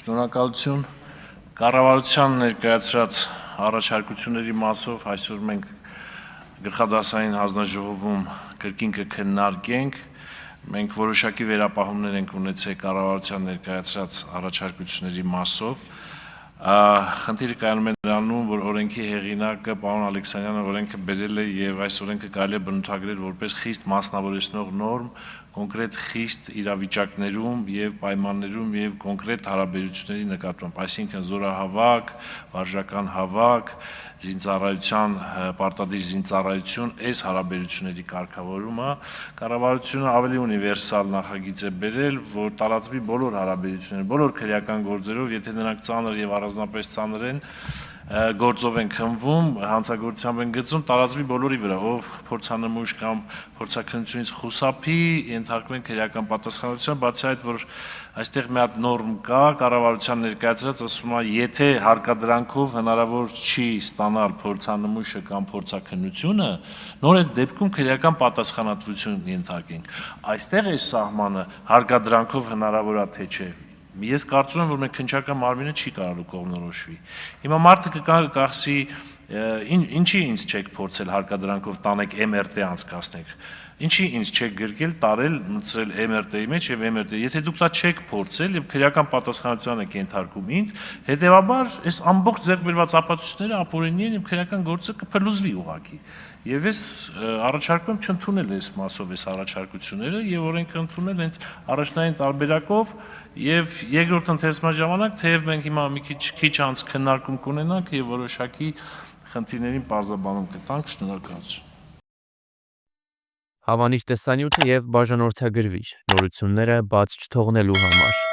Շնորհակալություն կառավարության ներկայացրած առաջարկությունների մասով այսօր մենք գլխադասային հանձնաժողովում կրկին կքննարկենք մենք որոշակի վերապահումներ ենք ունեցել կառավարության ներկայացրած առաջարկությունների մասով խնդիրը կայանում է նրանում որ օրենքի հեղինակը պարոն Ալեքսանյանը օրենքը բերել է եւ այս օրենքը կարելի է բնութագրել որպես խիստ մասնավորեցնող նորմ կոնկրետ խիստ իրավիճակներում եւ պայմաններում եւ կոնկրետ հարաբերությունների նկատմամբ, այսինքն զորահավաք, վարժական հավաք, զինծառայության, պարտադիր զինծառայություն, այս հարաբերությունների կարգավորումը կառավարությունը ավելի ունիվերսալ նախագիծ է բերել, որ տարածվի բոլոր հարաբերությունները, բոլոր քրեական գործերով, եթե նրանք ծանր եւ առանձնապես ծանր են, գործով են քննվում, հանցագործությամբ են գծում, տարածվի բոլորի վրա, ով փորձանմուշ կամ փորձաքննությունից խուսափի, ենթարկվում են քրեական պատասխանատվության, բացի այդ, որ այստեղ մի հատ նորմ կա, կառավարության ներկայացրած, ասում է, եթե հարկադրանքով հնարավոր չի ստանալ փորձանմուշը կամ փորձաքննությունը, նոր այդ դեպքում քրեական պատասխանատվություն ենթարկենք։ Այստեղ այս սահմանը հարկադրանքով հնարավոր է թե չէ։ Ես կարծում եմ, որ մեր քննչական մարմինը չի կարողանալու կողմնորոշվի։ Հիմա մարդը կկասի, ինչի ինձ չեք փորձել հարկադրանքով տանեք MRT անցկացնեք։ Ինչի ինձ չեք գրկել, տարել, մտցրել MRT-ի մեջ եւ MRT, եթե դուք դա չեք փորձել եւ քրեական պատասխանատվության եք ենթարկում ինձ, հետեւաբար այս ամբողջ ձեռքբերված ապացույցները ապօրինի են եւ քրեական գործը կփլուզվի ուղղակի։ Եվ ես առաջարկում չընդունել այս մասով այս առաջարկությունները եւ օրենքը ընդունել հենց առաջնային տարբերակով եւ երկրորդ ընթերցման ժամանակ թեև մենք հիմա մի քիչ անց քննարկում կունենանք եւ որոշակի խնդիրներին բարձրաբանում կտանք, շնորհակալություն։ Հավանիչ տեսանյութը եւ բաժանորդագրվիչ նորությունները բաց չթողնելու համար